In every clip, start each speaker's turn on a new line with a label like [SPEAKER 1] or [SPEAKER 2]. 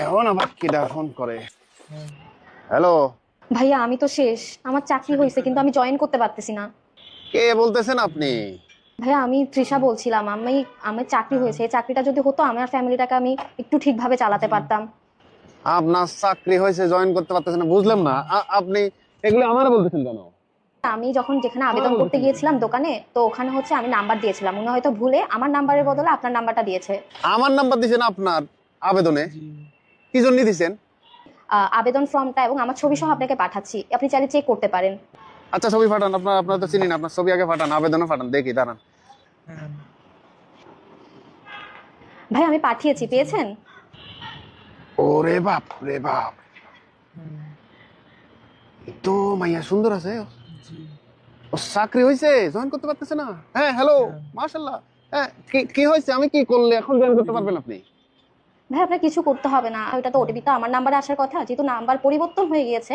[SPEAKER 1] এখন আবার কিডা ফোন করে? হ্যালো,
[SPEAKER 2] ভাইয়া আমি তো শেষ, আমার চাকরি হয়েছে কিন্তু আমি জয়েন করতে পারতেছি না।
[SPEAKER 1] কে বলতেছেন আপনি?
[SPEAKER 2] ভাইয়া আমি তৃষা বলছিলাম, আমার চাকরি হয়েছে, এই চাকরিটা যদি হতো আমার ফ্যামিলিটাকে আমি একটু ঠিকভাবে চালাতে পারতাম।
[SPEAKER 1] আপনার চাকরি হয়েছে, জয়েন করতে পারতেছেন না, বুঝলাম না। আপনি এগুলো আমারে বলতেছেন কেন?
[SPEAKER 2] আমি যখন যেখানে
[SPEAKER 1] আমারে
[SPEAKER 2] আবেদন করতে
[SPEAKER 1] বলতেছেন কেন?
[SPEAKER 2] গিয়েছিলাম দোকানে, তো ওখানে হচ্ছে আমি নাম্বার দিয়েছিলাম, উনি হয়তো ভুলে আমার নাম্বারের বদলে আপনার নাম্বারটা দিয়েছে।
[SPEAKER 1] আমার নাম্বার দিছেন আপনার আবেদনে? কি জন্য দিছেন?
[SPEAKER 2] আবেদন ফর্মটা এবং আমার ছবি সহ আপনাকে পাঠাচ্ছি, আপনি চাইলে চেক করতে পারেন।
[SPEAKER 1] আচ্ছা, ছবি পাঠান। আপনার তো চিনি না, আপনার ছবি আগে পাঠান, আবেদনও পাঠান, দেখি দাঁড়ান।
[SPEAKER 2] ভাই আমি পাঠিয়েছি, পেয়েছেন?
[SPEAKER 1] ওরে বাপ রে বাপ, এই তো মাইয়া সুন্দর আছে। ও চাকরি হয়েছে, জয়েন করতে পারতেছে না? হ্যাঁ, হ্যালো, মাশাআল্লাহ। হ্যাঁ, কি হয়েছে? আমি কি করলে এখন জয়েন করতে পারবেন আপনি?
[SPEAKER 2] ভাই আপনার কিছু করতে হবে না, ওইটা তো ওটিপি তো আমার নাম্বারে আসার কথা, যেহেতু নাম্বার পরিবর্তন হয়ে গিয়েছে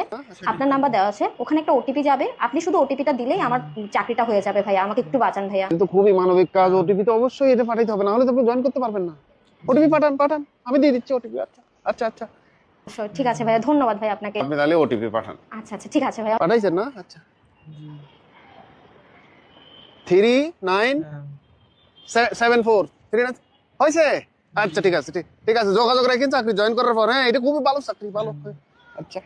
[SPEAKER 2] আপনার নাম্বার দেওয়া আছে, ওখানে একটা ওটিপি যাবে, আপনি শুধু ওটিপিটা দিলেই আমার চাকরিটা হয়ে যাবে। ভাইয়া আমাকে একটু বাঁচান ভাইয়া।
[SPEAKER 1] কিন্তু খুবই মানবিক কাজ, ওটিপি তো অবশ্যই এটা পাঠাইতে হবে, না হলে তো আপনি জয়েন করতে পারবেন না। ওটিপি পাঠান, পাঠান, আমি দিয়ে দিচ্ছি ওটিপি। আচ্ছা আচ্ছা আচ্ছা,
[SPEAKER 2] অবশ্যই, ঠিক আছে ভাইয়া, ধন্যবাদ ভাই আপনাকে।
[SPEAKER 1] আপনি তাহলে ওটিপি পাঠান।
[SPEAKER 2] আচ্ছা আচ্ছা, ঠিক আছে ভাইয়া।
[SPEAKER 1] পাঠাইছেন না? আচ্ছা, 3974 হয়েছে। আচ্ছা, ঠিক আছে, ঠিক আছে, যোগাযোগ রাখেন চাকরি জয়েন করার পর। হ্যাঁ, এটা খুবই ভালো চাকরি, ভালো। আচ্ছা,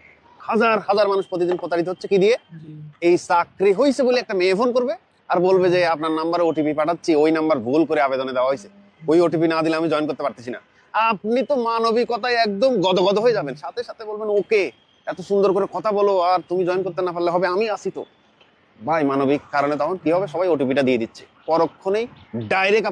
[SPEAKER 1] হাজার হাজার মানুষ প্রতিদিন প্রতারিত হচ্ছে কি দিয়ে? এই চাকরি হয়েছে বলে একটা মেয়ে ফোন করবে আর বলবে যে আপনার নাম্বারে ওটিপি পাঠাচ্ছি, ওই নাম্বার ভুল করে আবেদনে দেওয়া হয়েছে, ওই ওটিপি না দিলে আমি জয়েন করতে পারতেছি না। আপনি তো মানবিকতায় একদম গদগদ হয়ে যাবেন, সাথে সাথে বলবেন ওকে, এত সুন্দর করে কথা বলো, আর তুমি জয়েন করতে না পারলে হবে, আমি আসি তো। ভাই, মানবিক কারণে তখন কি হবে, সবাই ওটিপিটা দিয়ে দিচ্ছে পরক্ষণেই, ডাইরেক্ট